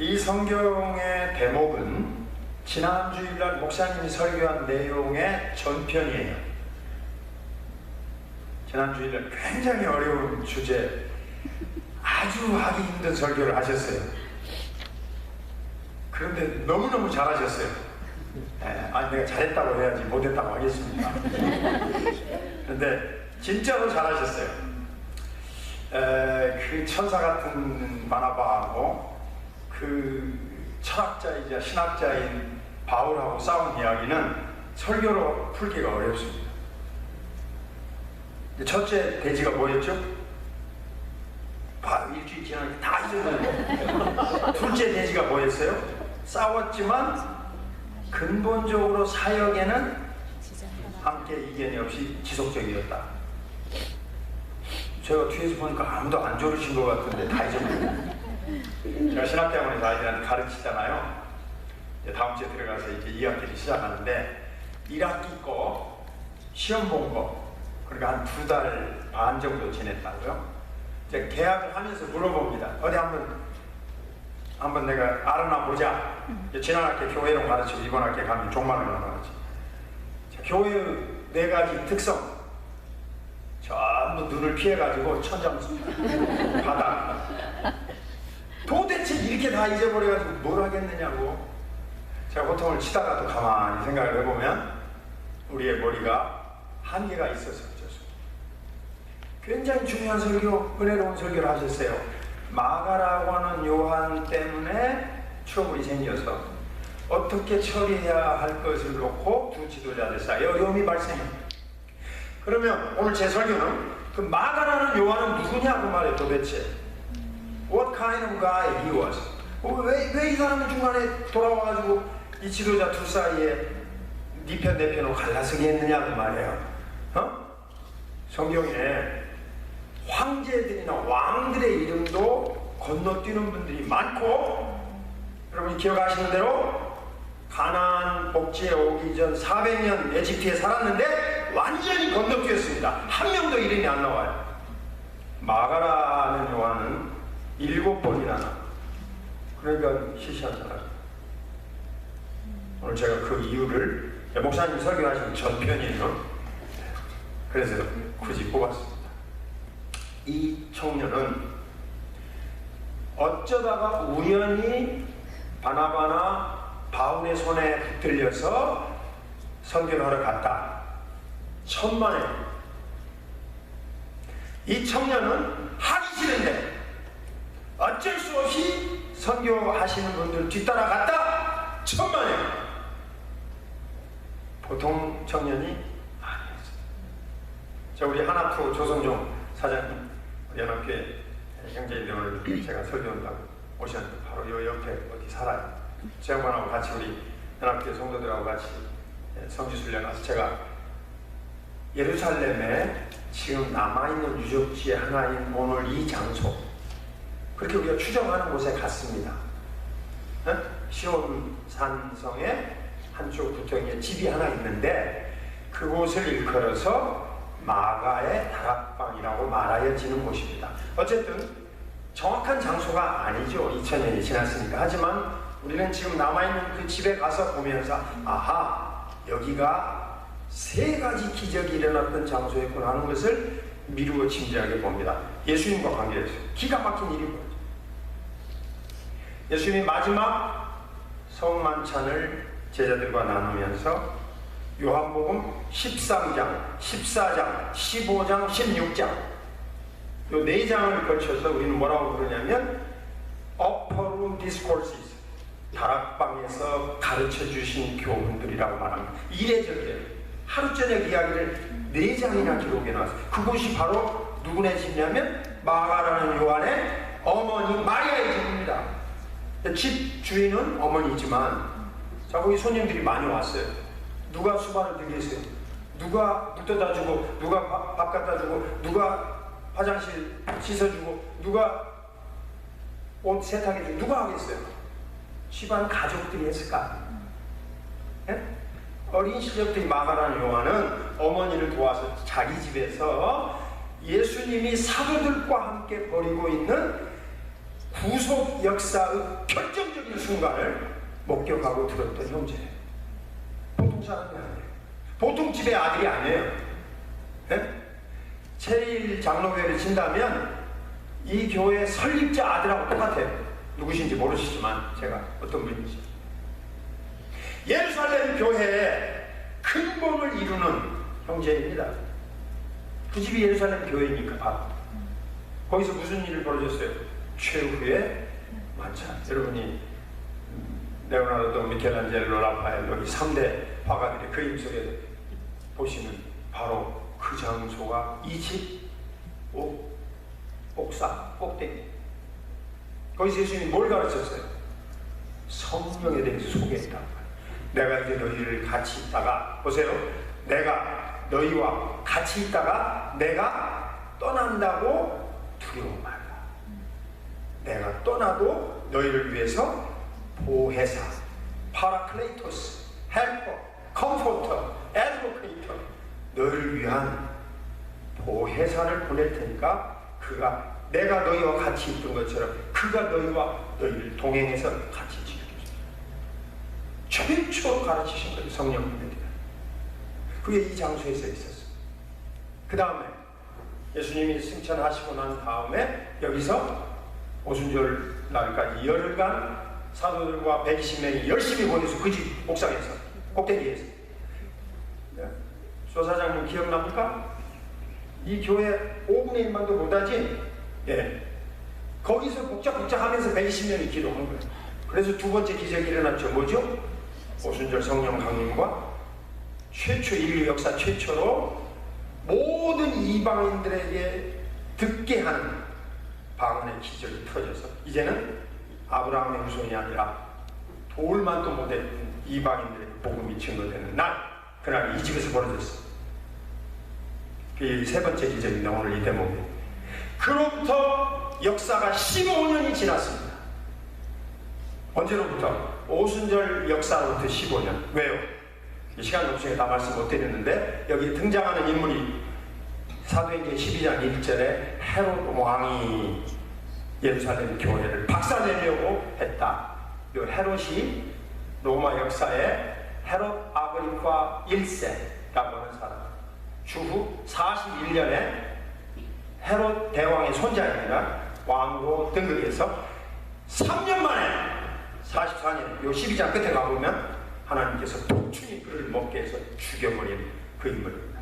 이 성경의 대목은 지난 주일날 목사님이 설교한 내용의 전편이에요. 지난 주일날 굉장히 어려운 주제, 아주 하기 힘든 설교를 하셨어요. 그런데 너무너무 잘하셨어요. 아니 내가 잘했다고 해야지 못했다고 하겠습니까? 그런데 진짜로 잘하셨어요. 그 천사 같은 바나바하고 그 철학자이자 신학자인 바울하고 싸운 이야기는 설교로 풀기가 어렵습니다. 첫째 대지가 뭐였죠? 일주일 지나니까 다 잊어버려요. 둘째 대지가 뭐였어요? 싸웠지만 근본적으로 사역에는 함께 이견이 없이 지속적이었다. 제가 뒤에서 보니까 아무도 안 조르신 것 같은데 다 잊어버려요. 제가 신학대학원에서 아이들한테 가르치잖아요. 다음 주에 들어가서 이제 2학기를 시작하는데 1학기 거 시험 본 거 그러니까 한 2달 반 정도 지냈다고요. 이제 계약을 하면서 물어봅니다. 어디 한번 내가 알아나 보자. 지난 학기 교회로 가르치고 이번 학기에 가면 종말로 가르치. 교회의 4가지 특성 전부 눈을 피해가지고 천장 바닥. 도대체 이렇게 다 잊어버려가지고 뭘 하겠느냐고. 제가 고통을 치다가도 가만히 생각을 해보면 우리의 머리가 한계가 있어서 그렇습니다. 굉장히 중요한 설교, 은혜로운 설교를 하셨어요. 마가라고 하는 요한 때문에 트러블이 생겨서 어떻게 처리해야 할 것을 놓고 두 지도자들 사이에 어려움이 발생해요. 그러면 오늘 제 설교는 그 마가라는 요한은 누구냐고 말해요. 도대체 What kind of guy he was? 왜 이 사람은 중간에 돌아와가지고 이 지도자 둘 사이에 네 편 내 편으로 갈라서게 했느냐고 말이에요. 성경에 황제들이나 왕들의 이름도 건너뛰는 분들이 많고, 여러분이 기억하시는 대로 가나안 복지에 오기 전 400년 에집트에 살았는데 완전히 건너뛰었습니다. 한 명도 이름이 안 나와요. 마가라는 요한은 7번이나 그러니까 시시한 사람. 오늘 제가 그 이유를 목사님 설교하신 전편이에요. 그래서 굳이 뽑았습니다. 이 청년은 어쩌다가 우연히 바나바나 바울의 손에 붙들려서 선교를 하러 갔다. 천만에 이 청년은 하기 싫은데 어쩔 수 없이 선교하시는 분들 뒤따라갔다. 천만에 보통 청년이 아니었어요. 자, 우리 하나프로 조성종 사장님, 연합교회 형제인데 오늘 제가 설교한다고 오셨는데 바로 요 옆에 어디 살아요. 제 양반하고 같이 우리 연합교회 성도들하고 같이 성지순례 가서 제가 예루살렘에 지금 남아있는 유적지의 하나인 오늘 이 장소, 그렇게 우리가 추정하는 곳에 갔습니다. 시온 산성에 한쪽 구덩이에 집이 하나 있는데 그곳을 일컬어서 마가의 다락방이라고 말하여지는 곳입니다. 어쨌든 정확한 장소가 아니죠. 2000년이 지났으니까. 하지만 우리는 지금 남아있는 그 집에 가서 보면서 아하, 여기가 3가지 기적이 일어났던 장소였구나 하는 것을 미루어 짐작해 봅니다. 예수님과 관계해서 기가 막힌 일이고, 예수님이 마지막 성만찬을 제자들과 나누면서 요한복음 13장, 14장, 15장, 16장 요 4장을 거쳐서 우리는 뭐라고 부르냐면 Upper Room Discourses, 다락방에서 가르쳐 주신 교훈들이라고 말합니다. 이례적이에요. 하루 저녁 이야기를 4장이나 기록해 놨어요. 그곳이 바로 누구네 집이냐면 마가라는 요한의 어머니 마리아의 집입니다. 집 주인은 어머니지만 자, 거기 손님들이 많이 왔어요. 누가 수발을 들겠어요? 누가 물 떠다 주고, 누가 밥 갖다 주고, 누가 화장실 씻어주고, 누가 옷 세탁해주고, 누가 하겠어요? 집안 가족들이 했을까? 예? 어린 시절부터 이 마가라는 요한은 어머니를 도와서 자기 집에서 예수님이 사도들과 함께 벌이고 있는 구속 역사의 결정적인 순간을 목격하고 들었던 형제예요. 보통 사람이 아니에요. 보통 집의 아들이 아니에요. 네? 체일 장로교회를 친다면 이 교회 설립자 아들하고 똑같아요. 누구신지 모르시지만 제가 어떤 분인지. 예루살렘 교회의 근본을 이루는 형제입니다. 그 집이 예루살렘 교회니까 바로. 거기서 무슨 일이 벌어졌어요? 최후의 만찬. 여러분이 레오나르도, 미켈란젤로, 라파엘로 이 3대 화가들의 그림 속에 보시면 바로 그 장소가 이 집 옥상 꼭대기. 거기서 예수님이 뭘 가르쳤어요? 성령에 대해서 소개했다는 거예요. 내가 이제 너희를 같이 있다가, 보세요, 내가 너희와 같이 있다가 내가 떠난다고 두려워 말라. 내가 떠나도 너희를 위해서 보혜사, 파라클레이토스, 헬퍼, 컴포터, 애드보케이터, 너희를 위한 보혜사를 보낼 테니까 그가 내가 너희와 같이 있던 것처럼 그가 너희를 동행해서 같이 지켜주세요. 최초 가르치신 거예요. 성령님에게. 그게 이 장소에서 있었어요. 그 다음에 예수님이 승천하시고 난 다음에 여기서 오순절 날까지 열흘간 사도들과 120명이 열심히 모여서 그 집 옥상에서 꼭대기에서. 소사장님 기억납니까? 이 교회 5분의 1만도 못하지? 예. 거기서 복잡하면서 120명이 기도한 거예요. 그래서 두 번째 기적이 일어났죠. 뭐죠? 오순절 성령 강림과 최초 인류 역사 최초로 모든 이방인들에게 듣게 하는 방언의 기적이 터져서 이제는 아브라함의 후손이 아니라 돌만도 못했던 이방인들에게 복음이 증거되는 날, 그날 이 집에서 벌어졌어요. 그 세 번째 기적입니다. 오늘 이 대목에. 그로부터 역사가 15년이 지났습니다. 언제로부터? 오순절 역사로부터 15년. 왜요? 이 시간 없으니까 다 말씀 못 드렸는데 여기 등장하는 인물이 사도행전 12장 1절에 헤롯 왕이 예루살렘 교회를 박살내려고 했다. 이 헤롯이 로마 역사에 헤롯 아그리파 1세라고 하는 사람. 주후 41년에 헤롯 대왕의 손자입니다. 왕으로 등극해서 3년 만에 44년, 요 12장 끝에 가보면 하나님께서 독충이 그를 먹게 해서 죽여버린 그 인물입니다.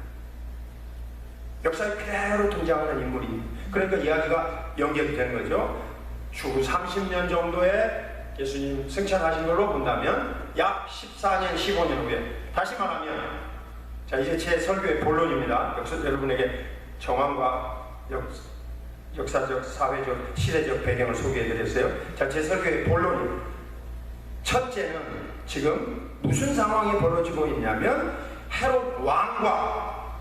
역사에 그대로 등장하는 인물이, 그러니까 이야기가 연결이 되는 거죠. 주후 30년 정도에 예수님 승천하신 걸로 본다면 약 14년, 15년 후에, 다시 말하면, 자, 이제 제 설교의 본론입니다. 여러분에게 정황과 역사적, 사회적, 시대적 배경을 소개해드렸어요. 자, 제 설교의 본론입니다. 첫째는 지금 무슨 상황이 벌어지고 있냐면 헤롯 왕과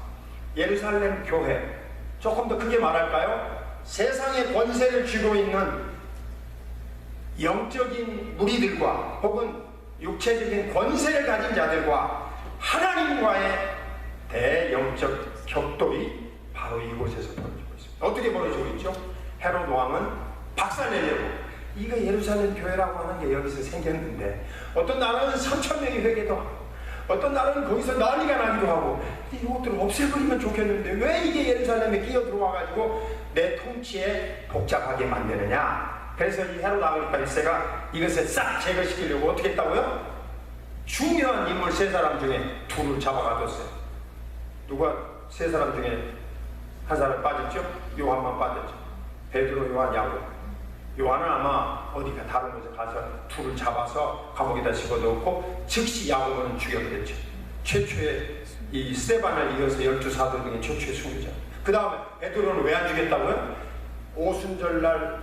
예루살렘 교회, 조금 더 크게 말할까요? 세상의 권세를 쥐고 있는 영적인 무리들과 혹은 육체적인 권세를 가진 자들과 하나님과의 대영적 격돌이 바로 이곳에서 벌어지고 있습니다. 어떻게 벌어지고 있죠? 헤롯 왕은 박살내려고, 이거 예루살렘 교회라고 하는 게 여기서 생겼는데 어떤 나라는 3,000명이 회개도 하고 어떤 나라는 거기서 난리가 나기도 하고 이것들을 없애버리면 좋겠는데 왜 이게 예루살렘에 끼어 들어와가지고 내 통치에 복잡하게 만드느냐. 그래서 이 헤롯 아그리파 1세가 이것을 싹 제거시키려고 어떻게 했다고요? 중요한 인물 세 사람 중에 둘을 잡아가뒀어요. 누가 세 사람 중에 한 사람 빠졌죠? 요한만 빠졌죠. 베드로, 요한, 야곱. 요한은 아마 어디가 다른 곳에 가서 둘을 잡아서 감옥에다 집어넣고 즉시 야곱은 죽여버렸죠. 최초의 이 스데반을 이어서 12사도 중에 최초의 순교자. 그 다음에 베드로는 왜 안 죽였다고요? 오순절날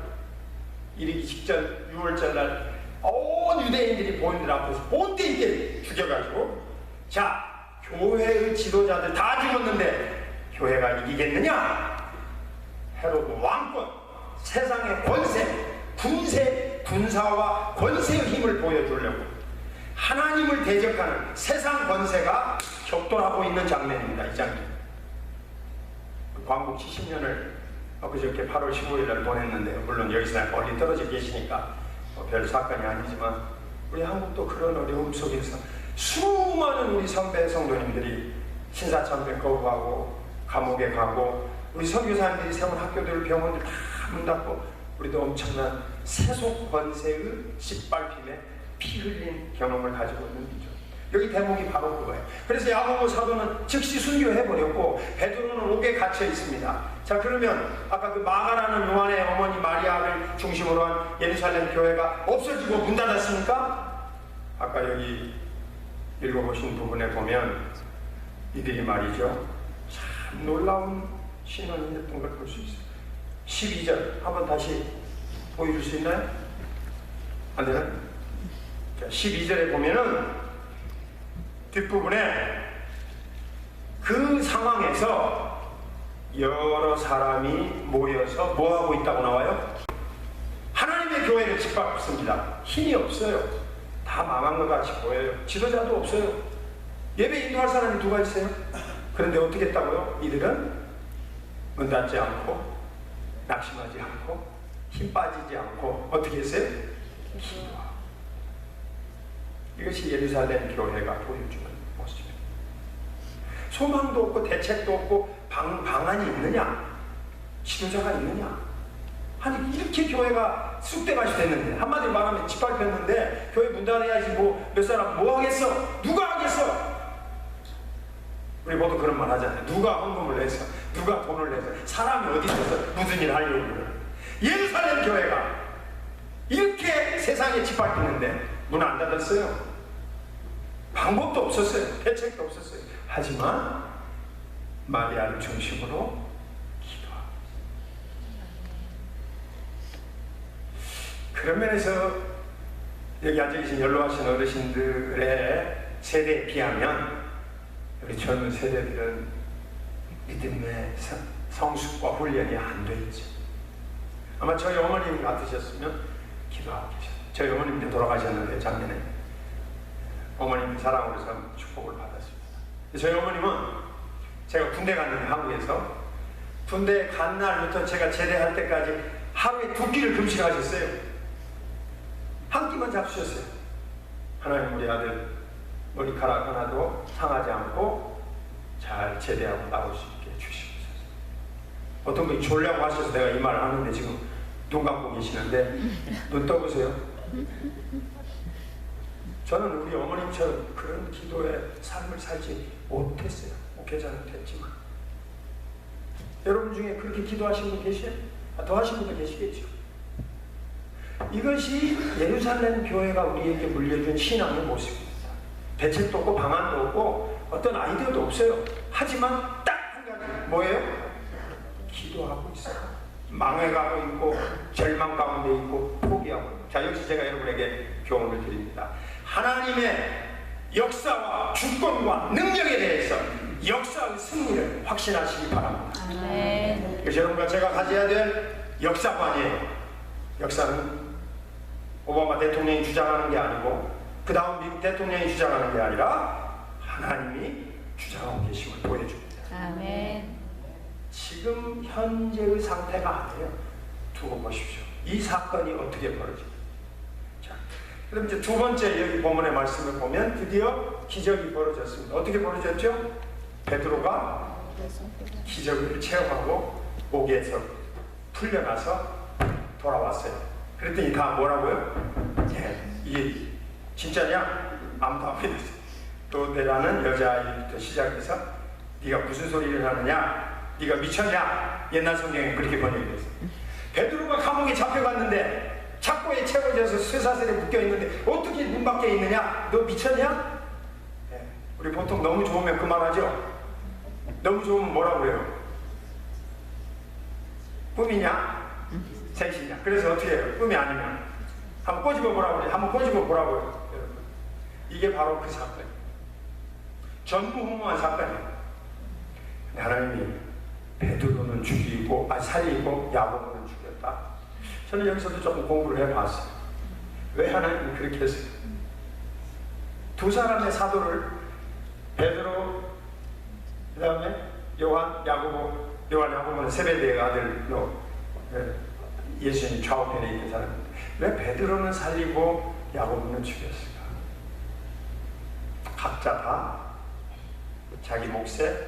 이르기 직전 6월절날 온 유대인들이 보인들 앞에서 본때 있게 죽여가지고, 자, 교회의 지도자들 다 죽었는데 교회가 이기겠느냐? 헤롯 왕권, 세상의 권세, 군세, 군사와 권세의 힘을 보여주려고 하나님을 대적하는 세상 권세가 격돌하고 있는 장면입니다. 이 장면. 광복 70년을 그저께 8월 15일날 보냈는데요. 물론 여기서 멀리 떨어져 계시니까 별 사건이 아니지만 우리 한국도 그런 어려움 속에서 수많은 우리 선배 성도님들이 신사참배 거부하고 감옥에 가고, 우리 선교사님들이 세운 학교들, 병원들 다 문 닫고, 우리도 엄청난 세속 권세의 짓밟힘에 피 흘린 경험을 가지고 있는 거죠. 여기 대목이 바로 그거예요. 그래서 야고보 사도는 즉시 순교해버렸고 베드로는 옥에 갇혀 있습니다. 자, 그러면 아까 그 마가라는 요한의 어머니 마리아를 중심으로 한 예루살렘 교회가 없어지고 문 닫았습니까? 아까 여기 읽어보신 부분에 보면 이들이 말이죠, 참 놀라운 신앙이 했던 걸 볼 수 있어요. 12절 한번 다시 보여줄 수 있나요? 안 되나요? 12절에 보면은 뒷부분에 그 상황에서 여러 사람이 모여서 뭐하고 있다고 나와요? 하나님의 교회를 짓밟습니다. 힘이 없어요. 다 망한 것 같이 보여요. 지도자도 없어요. 예배 인도할 사람이 누가 있어요? 그런데 어떻게 했다고요? 이들은 문 닫지 않고 낙심하지 않고 힘 빠지지 않고 어떻게 했어요? 기도하고. 이것이 예루살렘 교회가 보여주는 모습입니다. 소망도 없고 대책도 없고 방안이 있느냐? 지도자가 있느냐? 아니 이렇게 교회가 쑥대밭이 됐는데, 한마디로 말하면 짓밟혔는데 교회 문 닫아야지 뭐 몇 사람 뭐 하겠어? 누가 하겠어? 우리 모두 그런 말 하잖아요. 누가 헌금을 내서, 누가 돈을 내서, 사람이 어디 있어서 무슨 일 하려고 그래요. 예루살렘 교회가 이렇게 세상에 짓밟히는데 문 안 닫았어요. 방법도 없었어요. 대책도 없었어요. 하지만 마리아를 중심으로 기도하고, 그런 면에서 여기 앉아계신 연로하신 어르신들의 세대에 비하면 우리 젊은 세대들은 믿음의 성숙과 훈련이 안 돼 있죠. 아마 저희 어머님 같으셨으면 기도하고 계셨어요. 저희 어머님도 돌아가셨는데 작년에 어머님 사랑으로서 축복을 받았습니다. 저희 어머님은 제가 군대 갔는데 한국에서 군대 간 날부터 제가 제대할 때까지 하루에 2끼를 금식하셨어요. 한 끼만 잡수셨어요. 하나님 우리 아들 머리카락 하나도 상하지 않고 잘 제대하고 나올 수 있게 주시옵소서. 어떤 분이 졸려고 하셔서 내가 이 말을 하는데 지금 눈 감고 계시는데 눈 떠보세요. 저는 우리 어머님처럼 그런 기도의 삶을 살지 못했어요. 목회자는 됐지만. 여러분 중에 그렇게 기도하신 분 계세요? 더 하신 분도 계시겠죠. 이것이 예루살렘 교회가 우리에게 물려준 신앙의 모습입니다. 대책도 없고 방안도 없고 어떤 아이디어도 없어요. 하지만 딱 한 가지 뭐예요? 기도하고 있어요. 망해가고 있고 절망 가운데 있고 포기하고 있고. 자, 여기서 제가 여러분에게 교훈을 드립니다. 하나님의 역사와 주권과 능력에 대해서 역사의 승리를 확신하시기 바랍니다. 아멘. 그래서 여러분과 제가 가져야 될 역사관이에요. 역사는 오바마 대통령이 주장하는 게 아니고 그 다음 미국 대통령이 주장하는 게 아니라 하나님이 주장하고 계심을 보여줍니다. 아멘. 지금 현재의 상태가 아니에요. 두고 보십시오. 이 사건이 어떻게 벌어집니까? 자, 그럼 이제 두 번째 여기 본문의 말씀을 보면 드디어 기적이 벌어졌습니다. 어떻게 벌어졌죠? 베드로가 기적을 체험하고 옥에서 풀려나서 돌아왔어요. 그랬더니 다 뭐라고요? 이게 진짜냐? 아무도 안 믿었어요. 로데라는 여자아이부터 시작해서 네가 무슨 소리를 하느냐? 네가 미쳤냐? 옛날 성경에 그렇게 번역이 됐어요. 베드로가 감옥에 잡혀갔는데 착고에 채워져서 쇠사슬에 묶여있는데 어떻게 문 밖에 있느냐? 너 미쳤냐? 우리 보통 너무 좋으면 그 말하죠? 너무 좋으면 뭐라고 그래요? 꿈이냐? 생시냐? 그래서 어떻게 해요? 꿈이 아니면 한번 꼬집어 보라고 그래요. 한번 꼬집어 보라고요. 여러분, 이게 바로 그 사건이에요. 전무후무한 사건이에요. 하나님이 베드로는 죽이고 살리고 야고보는 죽였다. 저는 여기서도 조금 공부를 해봤어요. 왜 하나님이 그렇게 했어요? 두 사람의 사도를, 베드로 그 다음에 요한, 야고보 요한 야고보는 세베대의 아들로 예수님 좌우편에 있는 사람인데 왜 베드로는 살리고 야고보는 죽였을까? 각자 다 자기 몫에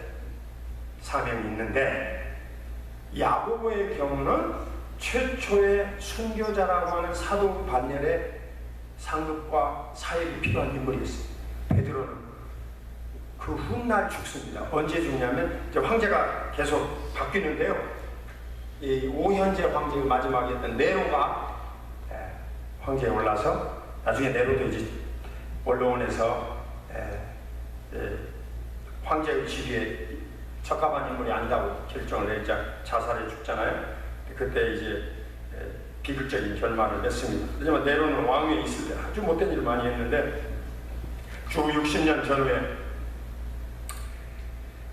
사명이 있는데 야고보의 경우는 최초의 순교자라고 하는 사도 반열의 상급과 사역이 필요한 인물이었어요. 베드로는 그 훗날 죽습니다. 언제 죽냐면 이제 황제가 계속 바뀌는데요. 이 오현제 황제가 마지막이었던 네로가 황제에 올라서 나중에 네로도 이제 원로원에서 황제의 지위에 적합한 인물이 아니다고 결정을 내자 자살해 죽잖아요. 그때 이제 비극적인 결말을 맺습니다. 하지만 네로는 왕위에 있을 때 아주 못된 일을 많이 했는데 주 60년 전후에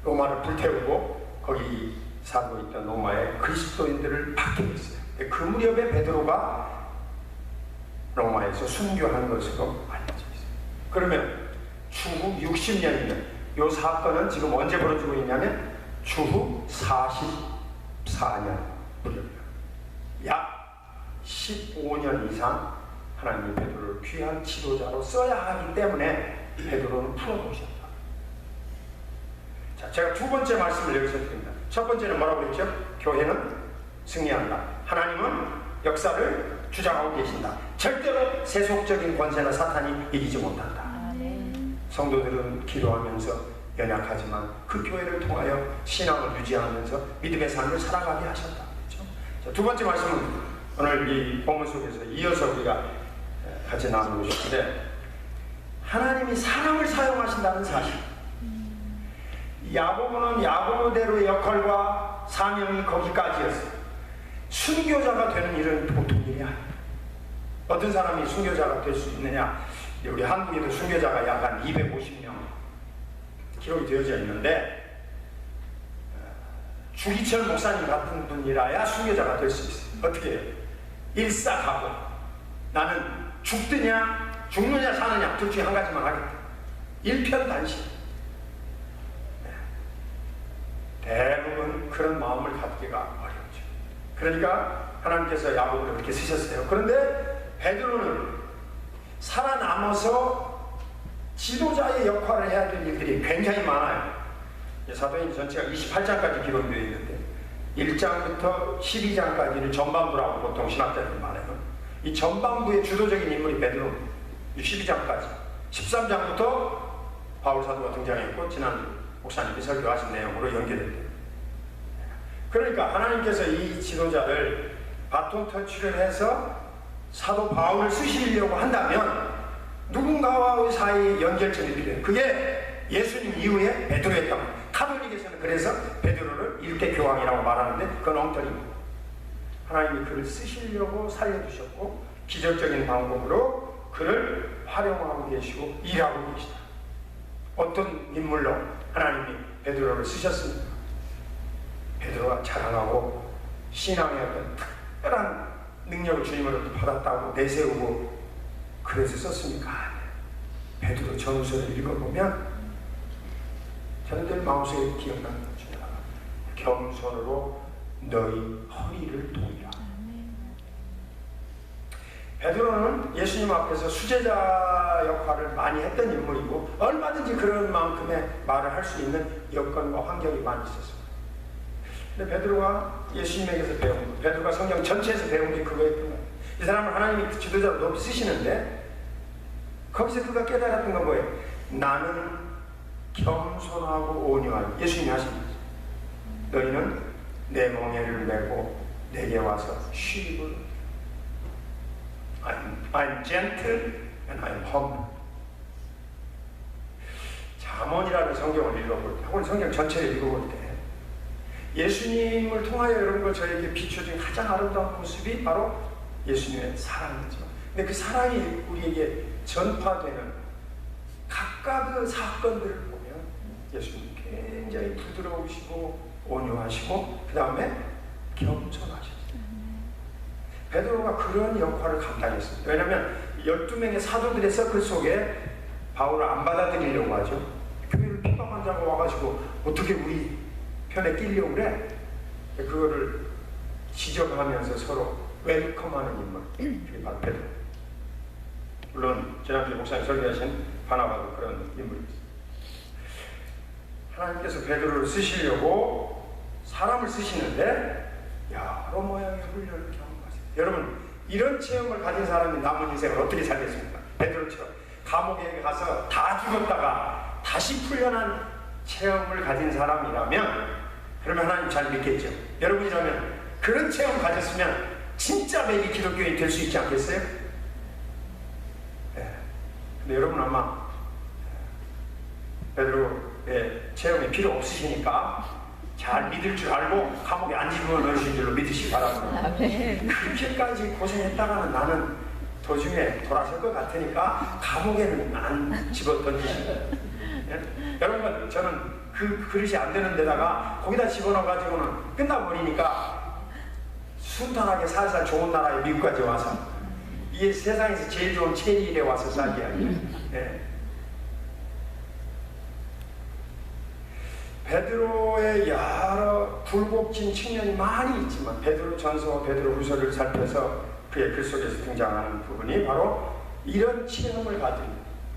로마를 불태우고 거기 살고 있던 로마의 그리스도인들을 박해했어요. 그 무렵에 베드로가 로마에서 순교한 것으로 알려져 있어요. 그러면 추후 60년이면 이 사건은 지금 언제 벌어지고 있냐면 추후 44년 무렵이에요. 약 15년 이상 하나님이 베드로를 귀한 지도자로 써야 하기 때문에 베드로는 풀어놓으셨다. 자, 제가 두 번째 말씀을 여기서 드립니다. 첫 번째는 뭐라고 했죠? 교회는 승리한다. 하나님은 역사를 주장하고 계신다. 절대로 세속적인 권세나 사탄이 이기지 못한다. 성도들은 기도하면서 연약하지만 그 교회를 통하여 신앙을 유지하면서 믿음의 삶을 살아가게 하셨다. 그렇죠? 자, 두 번째 말씀은 오늘 이 본문 속에서 이어서 우리가 같이 나누고 싶은데 하나님이 사람을 사용하신다는 사실. 야고보는 야고보대로의 역할과 사명이 거기까지였어요. 순교자가 되는 일은 보통 일이 아니에요. 어떤 사람이 순교자가 될 수 있느냐? 우리 한국에도 순교자가 약 한 250명 기록이 되어져 있는데 주기철 목사님 같은 분이라야 순교자가 될 수 있어요. 어떻게 해요? 일사각오. 나는 죽느냐 사느냐 둘 중에 한 가지만 하겠다. 일편단심. 대부분 그런 마음을 갖기가 어렵죠. 그러니까 하나님께서 야고보를 그렇게 쓰셨어요. 그런데 베드로는 살아남아서 지도자의 역할을 해야 될 일들이 굉장히 많아요. 사도행전 전체가 28장까지 기록되어 있는데 1장부터 12장까지를 전반부라고 보통 신학자들이 말해요. 이 전반부의 주도적인 인물이 베드로입니다. 12장까지 13장부터 바울 사도가 등장했고 지난 목사님이 설교하신 내용으로 연결됐대요. 그러니까 하나님께서 이 지도자를 바톤 터치를 해서 사도 바울을 쓰시려고 한다면 누군가와의 사이의 연결점이 필요해요. 그게 예수님 이후에 베드로였다고. 카톨릭에서는 그래서 베드로를 일개 교황이라고 말하는데 그건 엉터리입니다. 하나님이 그를 쓰시려고 살려주셨고 기적적인 방법으로 그를 활용하고 계시고 일하고 계시다. 어떤 인물로 하나님이 베드로를 쓰셨습니까? 베드로가 자랑하고 신앙의 어떤 특별한 능력을 주님으로부터 받았다고 내세우고 그래서 썼습니까? 베드로 전서를 읽어보면 저는 마음속에 기억나는 거죠. 겸손으로 너희 허리를 동이라. 베드로는 예수님 앞에서 수제자 역할을 많이 했던 인물이고 얼마든지 그런 만큼의 말을 할 수 있는 여건과 환경이 많이 있었습니다. 근데 베드로가 예수님에게서 배운 거, 베드로가 성경 전체에서 배운 게 그거였던 거예요. 이 사람을 하나님이 지도자로 높이 쓰시는데 거기서 그가 깨달았던 건 뭐예요? 나는 겸손하고 온유한 예수님이 하신 거죠. 너희는 내 멍에를 메고 내게 와서 쉬고 I'm gentle and I'm humble. 잠언이라는 성경을 읽어볼 때, 혹은 성경 전체를 읽어볼 때 예수님을 통하여 여러분과 저에게 비춰진 가장 아름다운 모습이 바로 예수님의 사랑이죠. 근데 그 사랑이 우리에게 전파되는 각각의 사건들을 보면 예수님 굉장히 부드러우시고 온유하시고 그 다음에 겸손하셨어요. 베드로가 그런 역할을 감당했습니다. 왜냐하면 12명의 사도들의 서클 속에 바울을 안 받아들이려고 하죠. 교회를 핍박한다고 와가지고 어떻게 우리 편에 끼려고 그래? 그거를 지적하면서 서로 웰컴하는 인물, 그게 바로 베드로. 물론 지난주에 목사님 설교하신 바나바도 그런 인물이었어요. 하나님께서 베드로를 쓰시려고 사람을 쓰시는데 여러 모양의 훈련을 경험하세요. 여러분, 이런 체험을 가진 사람이 남은 인생을 어떻게 살겠습니까? 베드로처럼 감옥에 가서 다 죽었다가 다시 풀려난 체험을 가진 사람이라면 그러면 하나님 잘 믿겠죠. 여러분이라면 그런 체험 가졌으면 진짜 매기 기독교인이 될 수 있지 않겠어요? 네. 근데 여러분 아마 베드로의 체험이 필요 없으시니까 잘 믿을 줄 알고 감옥에 안 집어넣으신 줄로 믿으시기 바랍니다. 그렇게까지 고생했다가는 나는 도중에 돌아설 것 같으니까 감옥에는 안 집어던지시고, 예? 여러분, 저는 그 그릇이 안 되는 데다가 거기다 집어넣어가지고는 끝나버리니까 순탄하게 살살 좋은 나라에 미국까지 와서 이게 세상에서 제일 좋은 체리일에 와서 살게 하죠. 예. 베드로의 여러 굴곡진 측면이 많이 있지만 베드로 전서와 베드로 후서를 살펴서 그의 글 속에서 등장하는 부분이 바로 이런 체험을 가진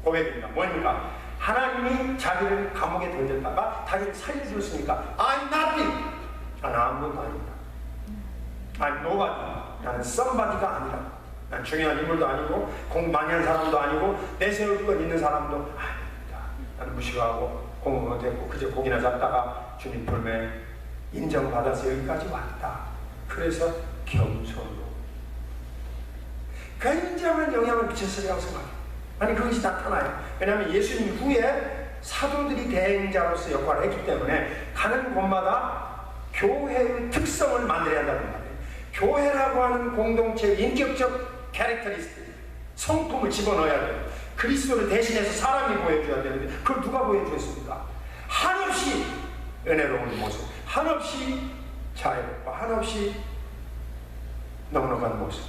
고백입니다. 뭡니까? 하나님이 자기를 감옥에 던졌다가 자기를 살려주셨으니까 I'm nothing. 나는 아무것도 아니다. I'm nobody. 나는 somebody가 아니라, 난 중요한 인물도 아니고 공 많이 한 사람도 아니고 내세울 것 있는 사람도 아닙니다. 나는 무시하고 공허가 됐고 그저 고기나 잡다가 주님 품에 인정받아서 여기까지 왔다. 그래서 겸손으로 굉장한 영향을 미쳤으리라고 생각해요. 아니 그것이 나타나요. 왜냐하면 예수님 후에 사도들이 대행자로서 역할을 했기 때문에 가는 곳마다 교회의 특성을 만들어야 한다는 말이에요. 교회라고 하는 공동체의 인격적 캐릭터리스틱, 성품을 집어넣어야 돼요. 그리스도를 대신해서 사람이 보여줘야 되는데 그걸 누가 보여주었습니까? 한없이 은혜로운 모습, 한없이 자애롭고 한없이 넉넉한 모습,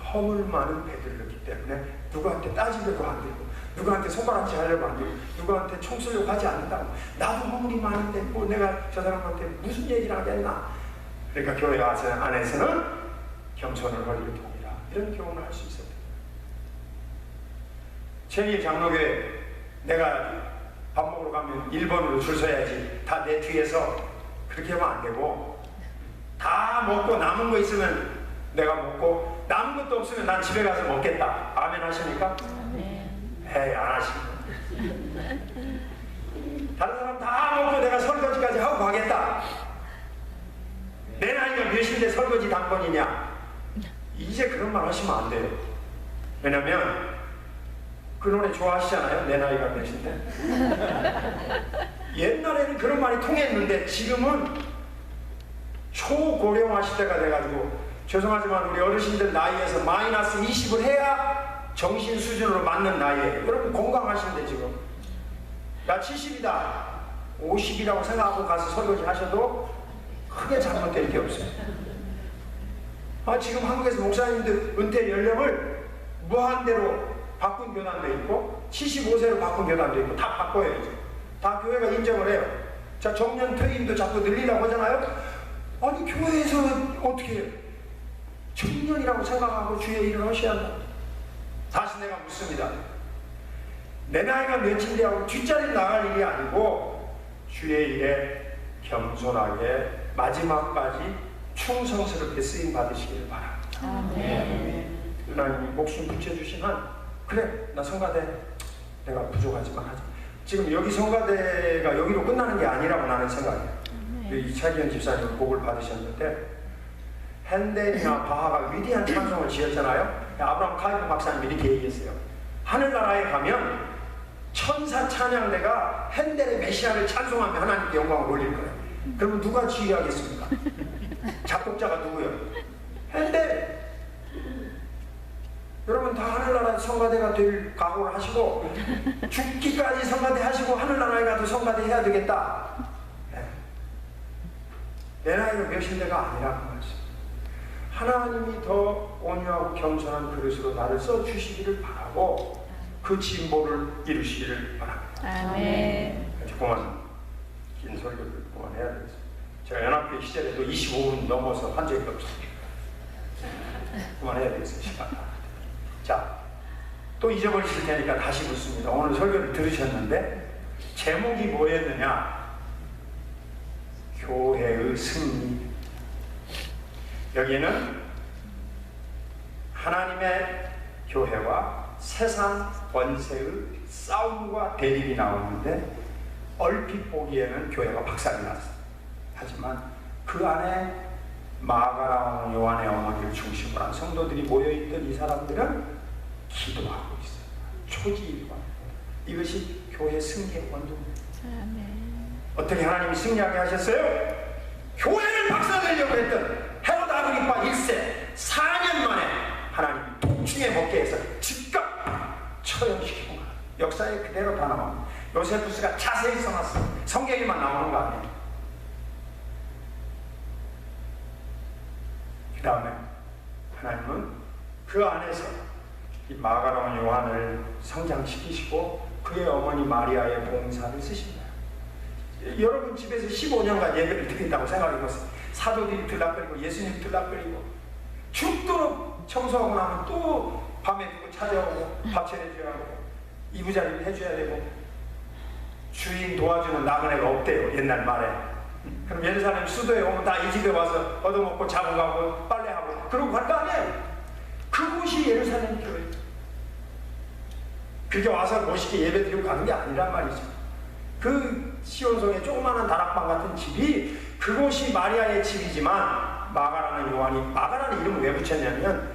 허물 많은 베드로였기 때문에 누구한테 따지려고 안 되고 누구한테 손가락질 하려고 안 되고 누구한테 총 쏘려고 하지 않는다고. 나도 허물이 많은데 뭐 내가 저 사람한테 무슨 얘기를 하겠나. 그러니까 교회 안에서는 겸손을 허리를 돕니다. 이런 경험을 할 수 있어요. 제2의 장로교회 내가 밥 먹으러 가면 1번으로 줄 서야지 다 내 뒤에서 그렇게 하면 안 되고 다 먹고 남은 거 있으면 내가 먹고 남은 것도 없으면 난 집에 가서 먹겠다. 아멘 하십니까? 에이 안 하십니다. 다른 사람 다 먹고 내가 설거지까지 하고 가겠다. 내 나이가 몇인데 설거지 당번이냐. 이제 그런 말 하시면 안 돼요. 왜냐면 그 노래 좋아하시잖아요. 내 나이가 몇인데. 옛날에는 그런 말이 통했는데 지금은 초고령화 시대가 돼가지고 죄송하지만 우리 어르신들 나이에서 마이너스 20을 해야 정신 수준으로 맞는 나이에요. 여러분 건강하신데 지금 나 70이다 50이라고 생각하고 가서 설거지 하셔도 크게 잘못될 게 없어요. 지금 한국에서 목사님들 은퇴 연령을 무한대로 바꾼 교단도 있고 75세로 바꾼 교단도 있고 다 바꿔요. 이제 다 교회가 인정을 해요. 자, 정년 퇴임도 자꾸 늘리려고 하잖아요. 아니 교회에서 어떻게 해요? 청년이라고 생각하고 주의 일을 하셔야 한다. 다시 내가 묻습니다. 내 나이가 몇인데 하고 뒷자리에 나갈 일이 아니고 주의 일에 겸손하게 마지막까지 충성스럽게 쓰임 받으시길 바랍니다. 하나님이 목숨 붙여주신 한 그래 나 성가대 내가 부족하지만 하자. 지금 여기 성가대가 여기로 끝나는 게 아니라고 나는 생각해요. 이차기현 집사님 복을 받으셨는데 핸델이나 바하가 위대한 찬송을 지었잖아요. 아브라함 카이프 박사님이 이렇게 얘기했어요. 하늘나라에 가면 천사 찬양대가 핸델의 메시아를 찬송하며 하나님께 영광을 올릴 거예요. 그러면 누가 지휘하겠습니까? 작곡자가 누구요? 핸델. 여러분 다 하늘나라 성가대가 될 각오를 하시고 죽기까지 성가대 하시고 하늘나라에 가도 성가대 해야 되겠다. 내 나이가 몇인데가 아니라고 말씀. 하나님이 더 온유하고 겸손한 그릇으로 나를 써주시기를 바라고 그 진보를 이루시기를 바랍니다. 아멘. 그만 긴 설교를 그만해야 되겠습니다. 제가 연합회 시절에도 25분 넘어서 한 적이 없어요. 그만해야 되겠어요. 시간. 자, 또 잊어버리실 테니까 다시 묻습니다. 오늘 설교를 들으셨는데 제목이 뭐였느냐? 교회의 승리. 여기는 하나님의 교회와 세상 권세의 싸움과 대립이 나오는데 얼핏 보기에는 교회가 박살이 났어요. 하지만 그 안에 마가라와 요한의 어머니를 중심으로 한 성도들이 모여있던 이 사람들은 기도하고 있어요. 초지일관. 이것이 교회 승리의 원동입니다. 어떻게 하나님이 승리하게 하셨어요? 교회를 박살내려고 했던 헤롯 아그리파 1세 4년 만에 하나님이 독중에 먹게 해서 즉각 처형시키고 말. 역사에 그대로 다 나옵니다. 요세푸스가 자세히 써놨어요. 성경에만 나오는 거 아니에요. 그 다음에 하나님은 그 안에서 이 마가라와 요한을 성장시키시고 그의 어머니 마리아의 봉사를 쓰십니다. 여러분 집에서 15년간 예배를 드린다고 생각해보세요. 사도들이 들락거리고 예수님 들락거리고 죽도록 청소하고 나면 또 밤에 누구 찾아오고 밥 차려줘야 하고 이부자리를 해줘야 되고 주인 도와주는 나그네가 없대요. 옛날 말에. 그럼 예루살렘 수도에 오면 다 이 집에 와서 얻어먹고 자고 가고 빨래하고 그러고 갈 거 아니에요. 그곳이 예루살렘 교회. 그렇게 와서 멋있게 예배드리고 가는 게 아니란 말이죠. 그 시온성의 조그마한 다락방 같은 집이 그곳이 마리아의 집이지만 마가라는 요한이 마가라는 이름을 왜 붙였냐면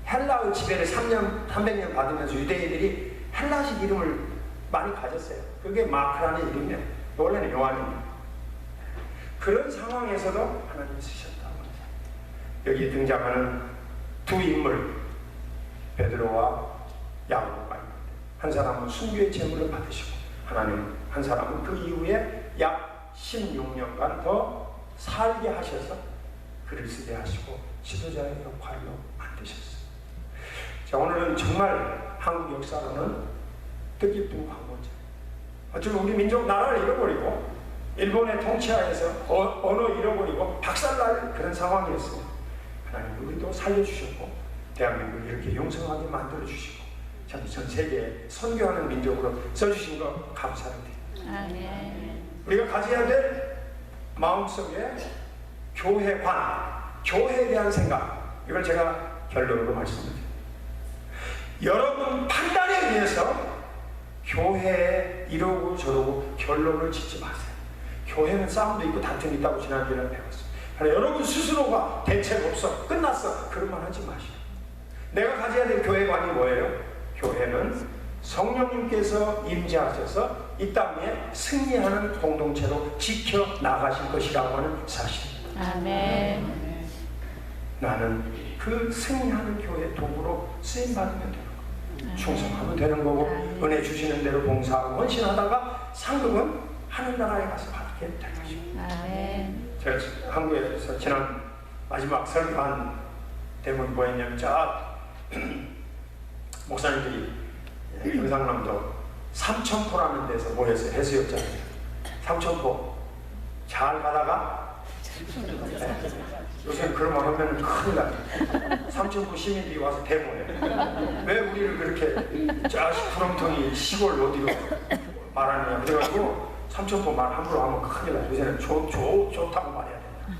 헬라의 지배를 300년 받으면서 유대인들이 헬라식 이름을 많이 가졌어요. 그게 마크라는 이름이에요. 원래는 요한입니다. 그런 상황에서도 하나님이 쓰셨다고 합니다. 여기에 등장하는 두 인물 베드로와 야고보가 있는데 한 사람은 순교의 제물을 받으시고 하나님 한 사람은 그 이후에 약 16년간 더 살게 하셔서 글을 쓰게 하시고 지도자의 역할로 만드셨어요. 자, 오늘은 정말 한국 역사로는 뜻깊은 광고죠. 어쩌면 우리 민족 나라를 잃어버리고 일본의 통치하에서 언어 잃어버리고 박살날 그런 상황이었어요. 하나님 우리도 살려주셨고 대한민국을 이렇게 용성하게 만들어주시고 참 전 세계에 선교하는 민족으로 써주신 거 감사합니다. 우리가 가져야 될 마음속에 교회관, 교회에 대한 생각, 이걸 제가 결론으로 말씀드립니다. 여러분 판단에 의해서 교회에 이러고 저러고 결론을 짓지 마세요. 교회는 싸움도 있고 다툼이 있다고 지난주에 배웠어요. 여러분 스스로가 대책 없어, 끝났어, 그런 말 하지 마시오. 내가 가져야 될 교회관이 뭐예요? 교회는 성령님께서 임재하셔서 이 땅에 승리하는 공동체로 지켜나가실 것이라고 하는 사실입니다. 아멘. 나는 그 승리하는 교회 도구로 쓰임받으면 되는 거고 충성하면 되는 거고 은혜 주시는 대로 봉사하고 헌신하다가 상급은 하늘나라에 가서 받게 될 것입니다. 제가 한국에서 지난 마지막 설교한 대목이 뭐였냐면 목사님들이 경상남도 삼천포라는 데서 모여서 해수욕장에 삼천포 잘 가다가 요새 그런 말 하면 큰일 나요. 삼천포 시민들이 와서 데모해요. 왜 우리를 그렇게 구렁텅이 시골 어디로 말하느냐. 그래가지고 삼천포 말 함부로 하면 큰일 나요. 요새는 좋다고 말해야 된다.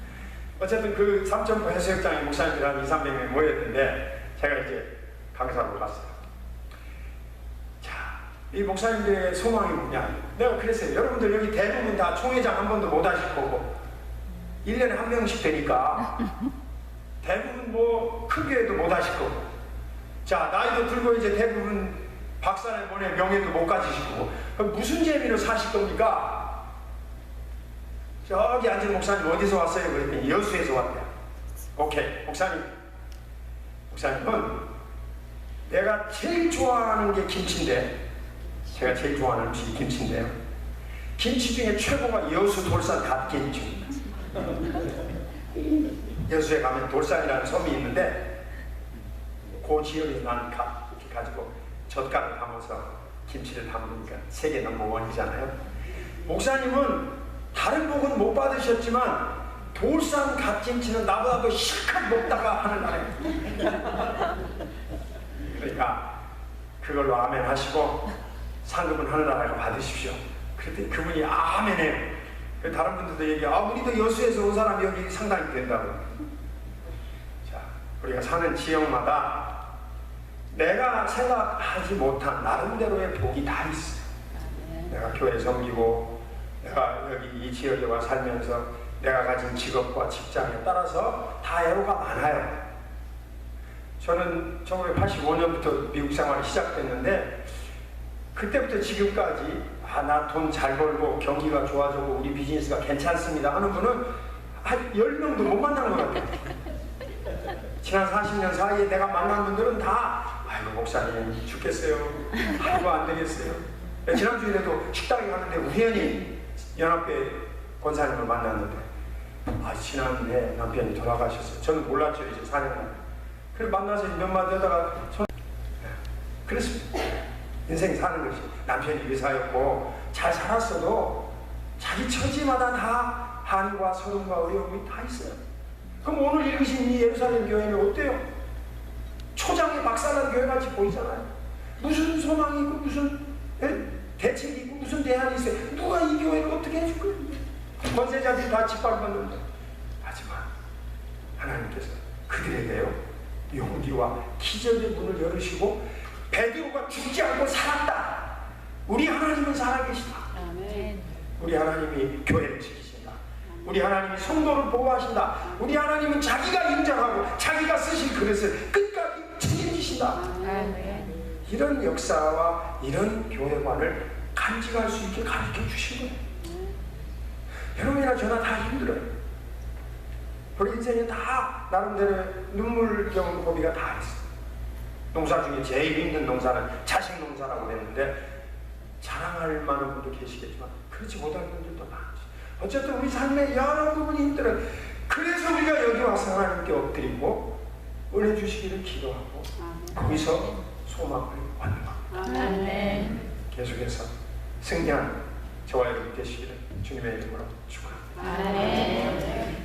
어쨌든 그 삼천포 해수욕장에 목사님들 한 200~300명 모였는데 제가 이제 강사로 갔어요. 이 목사님들의 소망이 뭐냐? 내가 그랬어요. 여러분들 여기 대부분 다 총회장 한 번도 못 하실 거고 1년에 한 명씩 되니까 대부분 뭐 큰 교회도 못 하실 거고 자 나이도 들고 이제 대부분 박사를 보내 명예도 못 가지시고 그럼 무슨 재미로 사실 겁니까? 저기 앉은 목사님 어디서 왔어요? 그랬더니 여수에서 왔대요. 오케이 목사님은 내가 제일 좋아하는 게 김치인데 제가 제일 좋아하는 음식이 김치인데요. 김치 중에 최고가 여수 돌산 갓김치입니다. 여수에 가면 돌산이라는 섬이 있는데 그 지역에서 난 갓 이렇게 가지고 젓갈을 담아서 김치를 담으니까 세계 넘버원이잖아요. 목사님은 다른 복은 못 받으셨지만 볼산 갓김치는 나보다 더 실컷 먹다가 하늘나라에. 그러니까 그걸로 아멘 하시고 상급은 하늘나라에 받으십시오. 그랬더니 그분이 아멘해요. 다른 분들도 우리도 여수에서 온 사람이 여기 상당히 된다고. 자, 우리가 사는 지역마다 내가 생각하지 못한 나름대로의 복이 다 있어요. 내가 교회 섬기고, 내가 여기 이 지역에 와 살면서 내가 가진 직업과 직장에 따라서 다 애로가 많아요. 저는 1985년부터 미국 생활이 시작됐는데, 그때부터 지금까지 나 돈 잘 벌고 경기가 좋아지고 우리 비즈니스가 괜찮습니다 하는 분은 한 10명도 못 만난 것 같아요. 지난 40년 사이에 내가 만난 분들은 다 아이고 목사님 죽겠어요. 아이고 안 되겠어요. 지난주에도 식당에 갔는데 우연히 연합회 권사님을 만났는데 지난해 남편이 돌아가셨어요. 저는 몰랐죠. 이제 4년 만에. 그래서 만나서 몇 마디 하다가 그랬습니다. 인생 사는 것이 남편이 의사였고 잘 살았어도 자기 처지마다 다 한과 서름과 어려움이 다 있어요. 그럼 오늘 읽으신 이 예루살렘 교회는 어때요? 초장에 박살난 교회같이 보이잖아요. 무슨 소망이 있고 무슨 대책이 있고 무슨 대안이 있어요. 누가 이 교회를 어떻게 해줄 거예요? 권세자들이 다 짓밟았는데. 하지만 하나님께서 그들에게요 용기와 기적의 문을 열으시고 베드로가 죽지 않고 살았다. 우리 하나님은 살아계시다. 우리 하나님이 교회를 지키신다. 우리 하나님이 성도를 보호하신다. 우리 하나님은 자기가 인정하고 자기가 쓰신 그릇을 끝까지 책임지신다. 이런 역사와 이런 교회관을 간직할 수 있게 가르쳐 주신 거예요. 여러분이나 저나 다 힘들어요. 우리 인생에 다 나름대로 눈물겨운 고비가 다 있어요. 농사 중에 제일 힘든 농사는 자식 농사라고 했는데 자랑할 만한 분도 계시겠지만 그렇지 못한 분들도 많지. 어쨌든 우리 삶의 여러 부분이 힘들어요. 그래서 우리가 여기 와서 하나님께 엎드리고 은혜 주시기를 기도하고 거기서 소망을 완성합니다. 계속해서 승리하는 저와 여러분 되시기를 주님의 이름으로 축원합니다.